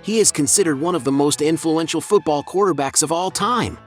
He is considered one of the most influential football quarterbacks of all time.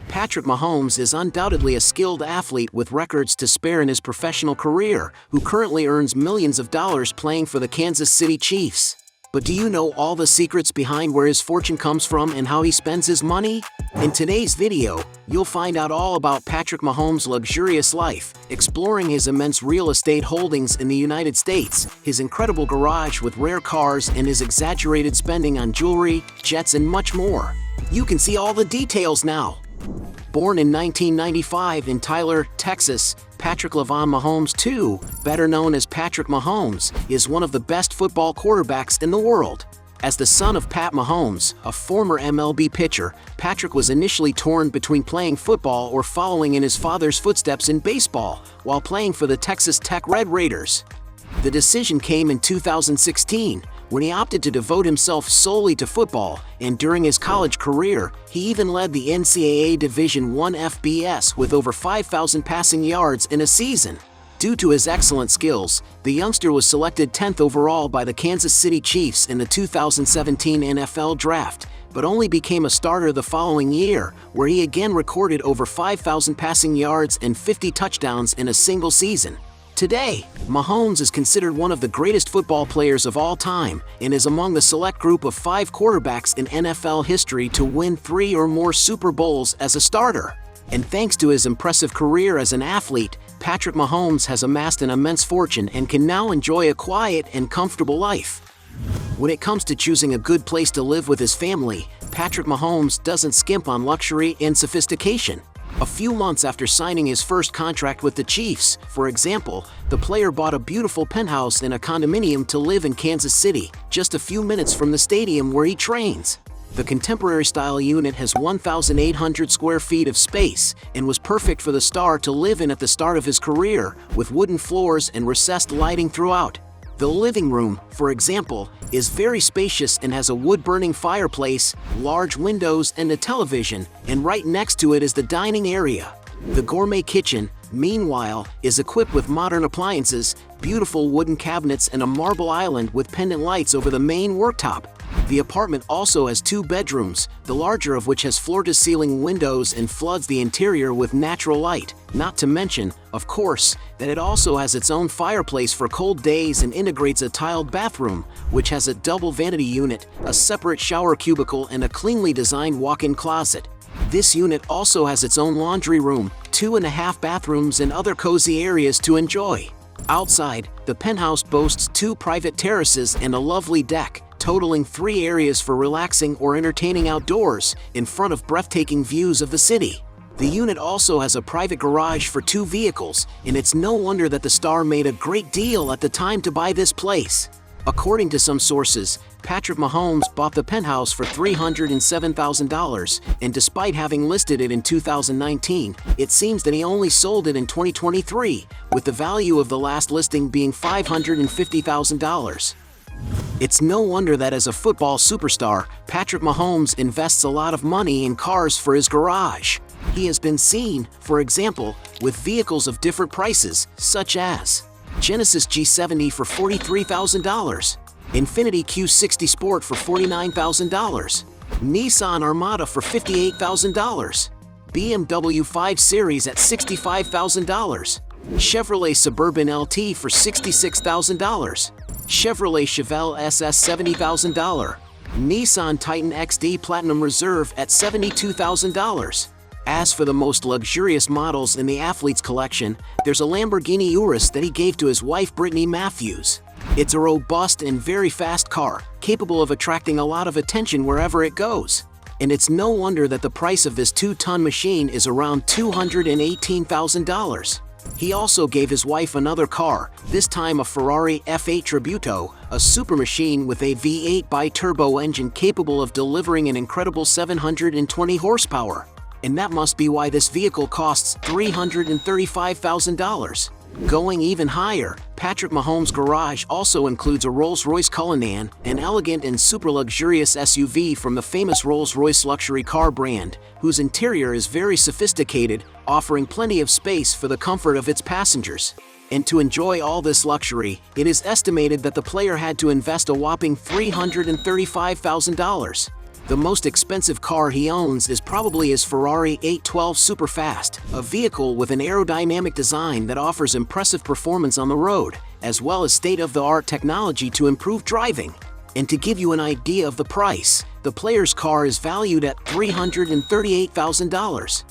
Patrick Mahomes is undoubtedly a skilled athlete with records to spare in his professional career, who currently earns millions of dollars playing for the Kansas City Chiefs. But do you know all the secrets behind where his fortune comes from and how he spends his money? In today's video, you'll find out all about Patrick Mahomes' luxurious life, exploring his immense real estate holdings in the United States, his incredible garage with rare cars, and his exaggerated spending on jewelry, jets, and much more. You can see all the details now. Born in 1995 in Tyler, Texas, Patrick LaVon Mahomes II, better known as Patrick Mahomes, is one of the best football quarterbacks in the world. As the son of Pat Mahomes, a former MLB pitcher, Patrick was initially torn between playing football or following in his father's footsteps in baseball, while playing for the Texas Tech Red Raiders. The decision came in 2016, when he opted to devote himself solely to football, and during his college career, he even led the NCAA Division I FBS with over 5,000 passing yards in a season. Due to his excellent skills, the youngster was selected 10th overall by the Kansas City Chiefs in the 2017 NFL Draft, but only became a starter the following year, where he again recorded over 5,000 passing yards and 50 touchdowns in a single season. Today, Mahomes is considered one of the greatest football players of all time and is among the select group of 5 quarterbacks in NFL history to win 3 or more Super Bowls as a starter. And thanks to his impressive career as an athlete, Patrick Mahomes has amassed an immense fortune and can now enjoy a quiet and comfortable life. When it comes to choosing a good place to live with his family, Patrick Mahomes doesn't skimp on luxury and sophistication. A few months after signing his first contract with the Chiefs, for example, the player bought a beautiful penthouse in a condominium to live in Kansas City, just a few minutes from the stadium where he trains. The contemporary-style unit has 1,800 square feet of space and was perfect for the star to live in at the start of his career, with wooden floors and recessed lighting throughout. The living room, for example, is very spacious and has a wood-burning fireplace, large windows, and a television, and right next to it is the dining area. The gourmet kitchen, meanwhile, is equipped with modern appliances, beautiful wooden cabinets, and a marble island with pendant lights over the main worktop. The apartment also has 2 bedrooms, the larger of which has floor-to-ceiling windows and floods the interior with natural light, not to mention, of course, that it also has its own fireplace for cold days and integrates a tiled bathroom, which has a double vanity unit, a separate shower cubicle, and a cleanly designed walk-in closet. This unit also has its own laundry room, 2.5 bathrooms, and other cozy areas to enjoy. Outside, the penthouse boasts 2 private terraces and a lovely deck, totaling 3 areas for relaxing or entertaining outdoors, in front of breathtaking views of the city. The unit also has a private garage for 2 vehicles, and it's no wonder that the star made a great deal at the time to buy this place. According to some sources, Patrick Mahomes bought the penthouse for $307,000, and despite having listed it in 2019, it seems that he only sold it in 2023, with the value of the last listing being $550,000. It's no wonder that as a football superstar, Patrick Mahomes invests a lot of money in cars for his garage. He has been seen, for example, with vehicles of different prices, such as Genesis G70 for $43,000, Infiniti Q60 Sport for $49,000, Nissan Armada for $58,000, BMW 5 Series at $65,000, Chevrolet Suburban LT for $66,000, Chevrolet Chevelle SS $70,000, Nissan Titan XD Platinum Reserve at $72,000. As for the most luxurious models in the athlete's collection, there's a Lamborghini Urus that he gave to his wife Brittany Matthews. It's a robust and very fast car, capable of attracting a lot of attention wherever it goes. And it's no wonder that the price of this 2-ton machine is around $218,000. He also gave his wife another car, this time a Ferrari F8 Tributo, a super machine with a V8 bi-turbo engine capable of delivering an incredible 720 horsepower. And that must be why this vehicle costs $335,000. Going even higher, Patrick Mahomes' garage also includes a Rolls-Royce Cullinan, an elegant and super luxurious SUV from the famous Rolls-Royce luxury car brand, whose interior is very sophisticated, offering plenty of space for the comfort of its passengers. And to enjoy all this luxury, it is estimated that the player had to invest a whopping $335,000. The most expensive car he owns is probably his Ferrari 812 Superfast, a vehicle with an aerodynamic design that offers impressive performance on the road, as well as state-of-the-art technology to improve driving. And to give you an idea of the price, the player's car is valued at $338,000.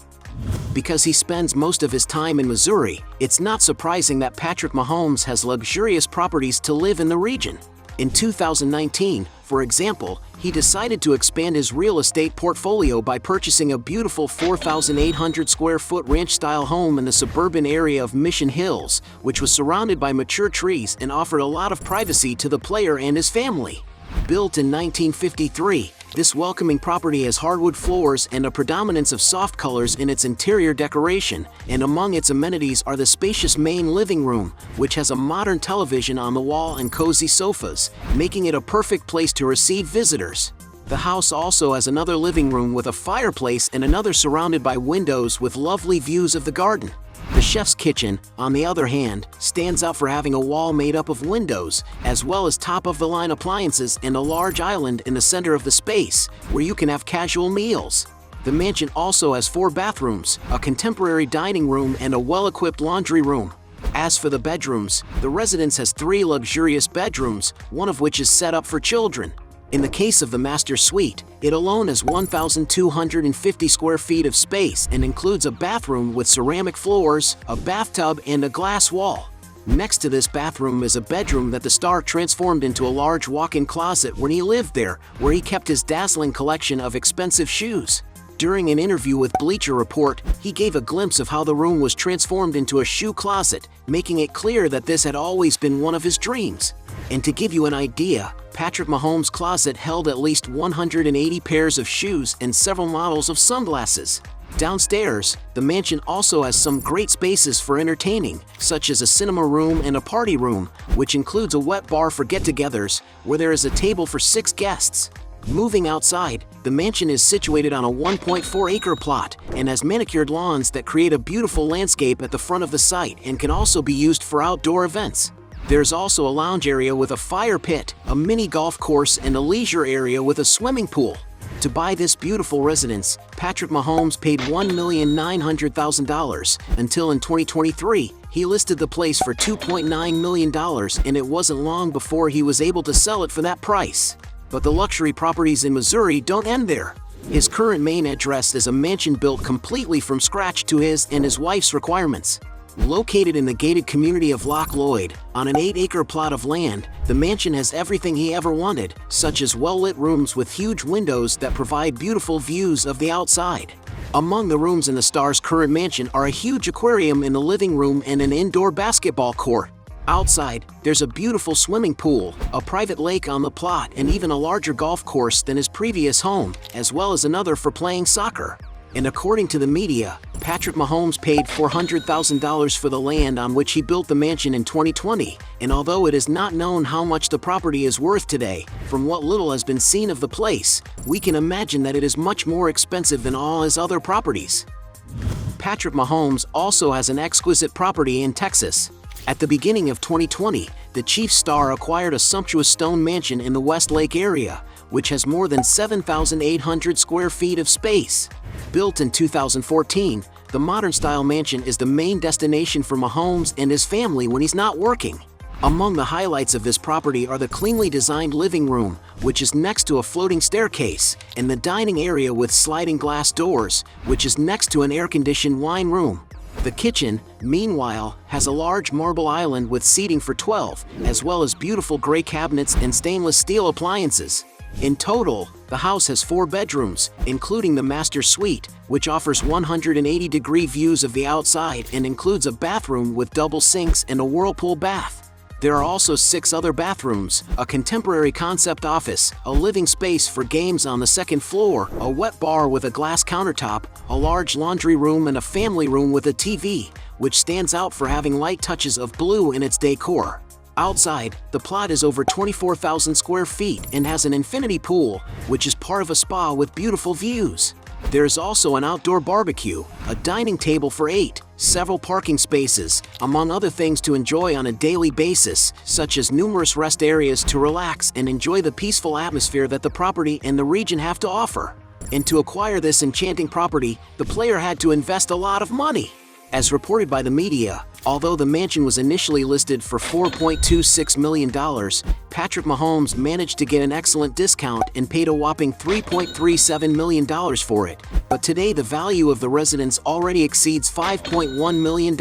Because he spends most of his time in Missouri, it's not surprising that Patrick Mahomes has luxurious properties to live in the region. In 2019, for example, he decided to expand his real estate portfolio by purchasing a beautiful 4,800 square foot ranch-style home in the suburban area of Mission Hills, which was surrounded by mature trees and offered a lot of privacy to the player and his family. Built in 1953, this welcoming property has hardwood floors and a predominance of soft colors in its interior decoration, and among its amenities are the spacious main living room, which has a modern television on the wall and cozy sofas, making it a perfect place to receive visitors. The house also has another living room with a fireplace and another surrounded by windows with lovely views of the garden. The chef's kitchen, on the other hand, stands out for having a wall made up of windows, as well as top-of-the-line appliances and a large island in the center of the space, where you can have casual meals. The mansion also has 4 bathrooms, a contemporary dining room, and a well-equipped laundry room. As for the bedrooms, the residence has 3 luxurious bedrooms, one of which is set up for children. In the case of the master suite, it alone has 1,250 square feet of space and includes a bathroom with ceramic floors, a bathtub, and a glass wall. Next to this bathroom is a bedroom that the star transformed into a large walk-in closet when he lived there, where he kept his dazzling collection of expensive shoes. During an interview with Bleacher Report, he gave a glimpse of how the room was transformed into a shoe closet, making it clear that this had always been one of his dreams. And to give you an idea, Patrick Mahomes' closet held at least 180 pairs of shoes and several models of sunglasses. Downstairs, the mansion also has some great spaces for entertaining, such as a cinema room and a party room, which includes a wet bar for get-togethers, where there is a table for 6 guests. Moving outside, the mansion is situated on a 1.4-acre plot and has manicured lawns that create a beautiful landscape at the front of the site and can also be used for outdoor events. There's also a lounge area with a fire pit, a mini golf course, and a leisure area with a swimming pool. To buy this beautiful residence, Patrick Mahomes paid $1,900,000 until in 2023, he listed the place for $2.9 million, and it wasn't long before he was able to sell it for that price. But the luxury properties in Missouri don't end there. His current main address is a mansion built completely from scratch to his and his wife's requirements. Located in the gated community of Loch Lloyd, on an 8-acre plot of land, the mansion has everything he ever wanted, such as well-lit rooms with huge windows that provide beautiful views of the outside. Among the rooms in the star's current mansion are a huge aquarium in the living room and an indoor basketball court. Outside, there's a beautiful swimming pool, a private lake on the plot, and even a larger golf course than his previous home, as well as another for playing soccer. And according to the media, Patrick Mahomes paid $400,000 for the land on which he built the mansion in 2020, and although it is not known how much the property is worth today, from what little has been seen of the place, we can imagine that it is much more expensive than all his other properties. Patrick Mahomes also has an exquisite property in Texas. At the beginning of 2020, the Chiefs star acquired a sumptuous stone mansion in the Westlake area, which has more than 7,800 square feet of space. Built in 2014, the modern-style mansion is the main destination for Mahomes and his family when he's not working. Among the highlights of this property are the cleanly designed living room, which is next to a floating staircase, and the dining area with sliding glass doors, which is next to an air-conditioned wine room. The kitchen, meanwhile, has a large marble island with seating for 12, as well as beautiful gray cabinets and stainless steel appliances. In total, the house has 4 bedrooms, including the master suite, which offers 180-degree views of the outside and includes a bathroom with double sinks and a whirlpool bath. There are also 6 other bathrooms, a contemporary concept office, a living space for games on the second floor, a wet bar with a glass countertop, a large laundry room, and a family room with a TV, which stands out for having light touches of blue in its decor. Outside, the plot is over 24,000 square feet and has an infinity pool, which is part of a spa with beautiful views. There is also an outdoor barbecue, a dining table for 8, several parking spaces, among other things to enjoy on a daily basis, such as numerous rest areas to relax and enjoy the peaceful atmosphere that the property and the region have to offer. And to acquire this enchanting property, the player had to invest a lot of money. As reported by the media, although the mansion was initially listed for $4.26 million, Patrick Mahomes managed to get an excellent discount and paid a whopping $3.37 million for it. But today the value of the residence already exceeds $5.1 million.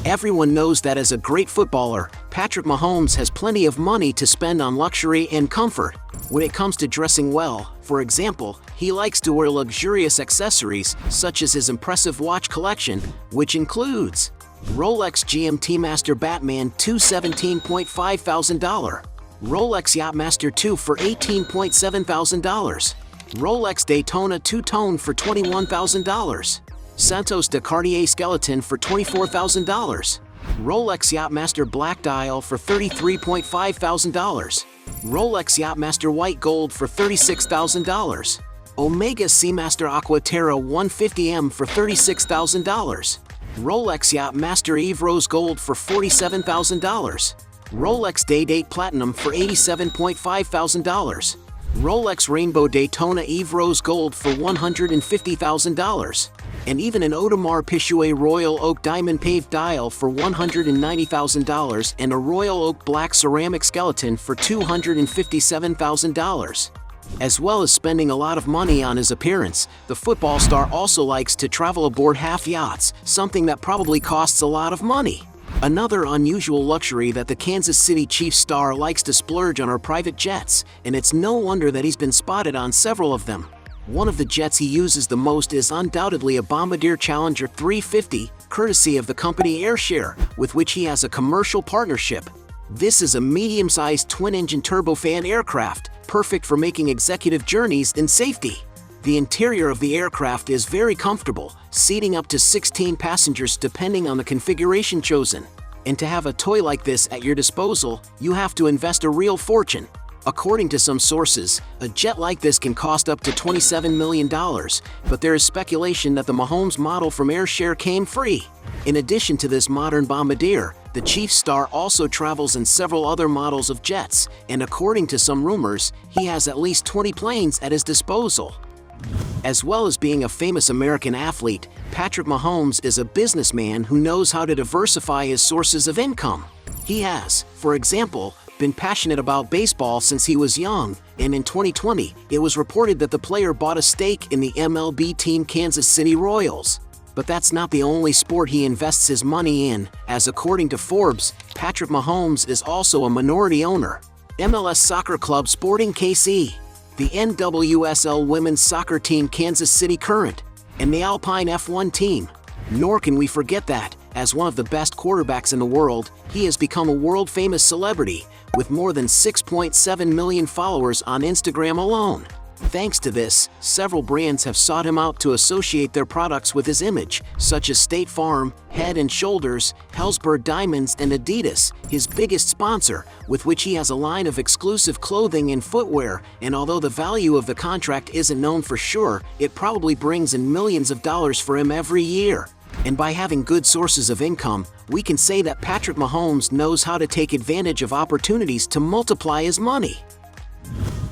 Everyone knows that as a great footballer, Patrick Mahomes has plenty of money to spend on luxury and comfort. When it comes to dressing well, for example, he likes to wear luxurious accessories such as his impressive watch collection, which includes Rolex GMT Master Batman $217.5 thousand, Rolex Yachtmaster 2 for $18.7 thousand, Rolex Daytona two-tone for $21,000, Santos de Cartier Skeleton for $24,000, Rolex Yachtmaster Black Dial for $33.5 thousand, Rolex Yachtmaster White Gold for $36,000, Omega Seamaster Aquaterra 150M for $36,000, Rolex Yachtmaster Eve Rose Gold for $47,000, Rolex Day-Date Platinum for $87.5 thousand, Rolex Rainbow Daytona Eve Rose Gold for $150,000, and even an Audemars Piguet Royal Oak Diamond Paved Dial for $190,000 and a Royal Oak Black Ceramic Skeleton for $257,000. As well as spending a lot of money on his appearance, the football star also likes to travel aboard half yachts, something that probably costs a lot of money. Another unusual luxury that the Kansas City Chiefs star likes to splurge on are private jets, and it's no wonder that he's been spotted on several of them. One of the jets he uses the most is undoubtedly a Bombardier Challenger 350, courtesy of the company AirShare, with which he has a commercial partnership. This is a medium-sized twin-engine turbofan aircraft, perfect for making executive journeys in safety. The interior of the aircraft is very comfortable, seating up to 16 passengers depending on the configuration chosen. And to have a toy like this at your disposal, you have to invest a real fortune. According to some sources, a jet like this can cost up to $27 million, but there is speculation that the Mahomes model from AirShare came free. In addition to this modern Bombardier, the Chiefs star also travels in several other models of jets, and according to some rumors, he has at least 20 planes at his disposal. As well as being a famous American athlete, Patrick Mahomes is a businessman who knows how to diversify his sources of income. He has, for example, been passionate about baseball since he was young, and in 2020, it was reported that the player bought a stake in the MLB team Kansas City Royals. But that's not the only sport he invests his money in, as according to Forbes, Patrick Mahomes is also a minority owner. MLS Soccer Club Sporting KC, the NWSL Women's Soccer Team Kansas City Current, and the Alpine F1 team. Nor can we forget that, as one of the best quarterbacks in the world, he has become a world-famous celebrity, with more than 6.7 million followers on Instagram alone. Thanks to this, several brands have sought him out to associate their products with his image, such as State Farm, Head & Shoulders, Hellsberg Diamonds, and Adidas, his biggest sponsor, with which he has a line of exclusive clothing and footwear, and although the value of the contract isn't known for sure, it probably brings in millions of dollars for him every year. And by having good sources of income, we can say that Patrick Mahomes knows how to take advantage of opportunities to multiply his money.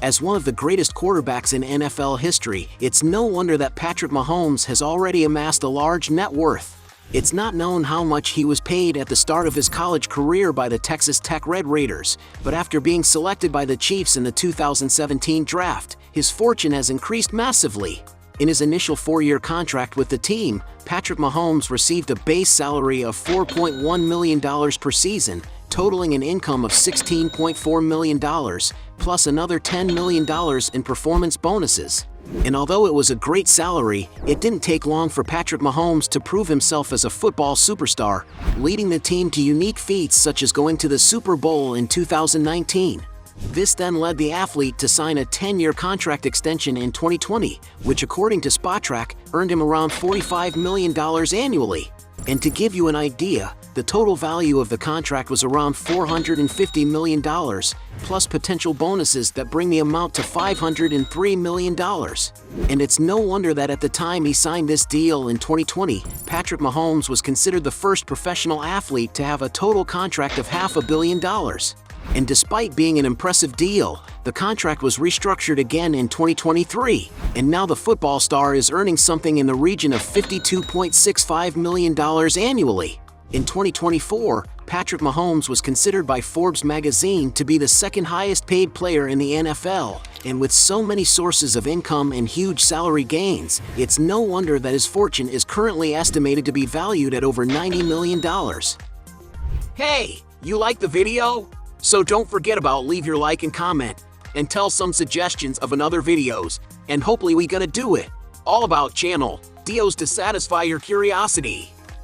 As one of the greatest quarterbacks in NFL history, it's no wonder that Patrick Mahomes has already amassed a large net worth. It's not known how much he was paid at the start of his college career by the Texas Tech Red Raiders, but after being selected by the Chiefs in the 2017 draft, his fortune has increased massively. In his initial 4-year contract with the team, Patrick Mahomes received a base salary of $4.1 million per season, totaling an income of $16.4 million, plus another $10 million in performance bonuses. And although it was a great salary, it didn't take long for Patrick Mahomes to prove himself as a football superstar, leading the team to unique feats such as going to the Super Bowl in 2019. This then led the athlete to sign a 10-year contract extension in 2020, which according to Spotrac earned him around $45 million annually. And to give you an idea, the total value of the contract was around $450 million, plus potential bonuses that bring the amount to $503 million. And it's no wonder that at the time he signed this deal in 2020, Patrick Mahomes was considered the first professional athlete to have a total contract of $500 million. And despite being an impressive deal, the contract was restructured again in 2023, and now the football star is earning something in the region of $52.65 million annually. In 2024, Patrick Mahomes was considered by Forbes magazine to be the second highest paid player in the NFL, and with so many sources of income and huge salary gains, it's no wonder that his fortune is currently estimated to be valued at over $90 million. Hey, you like the video? So don't forget about leave your like and comment, and tell some suggestions of another videos, and hopefully we gonna do it. All about channel, Dios to satisfy your curiosity.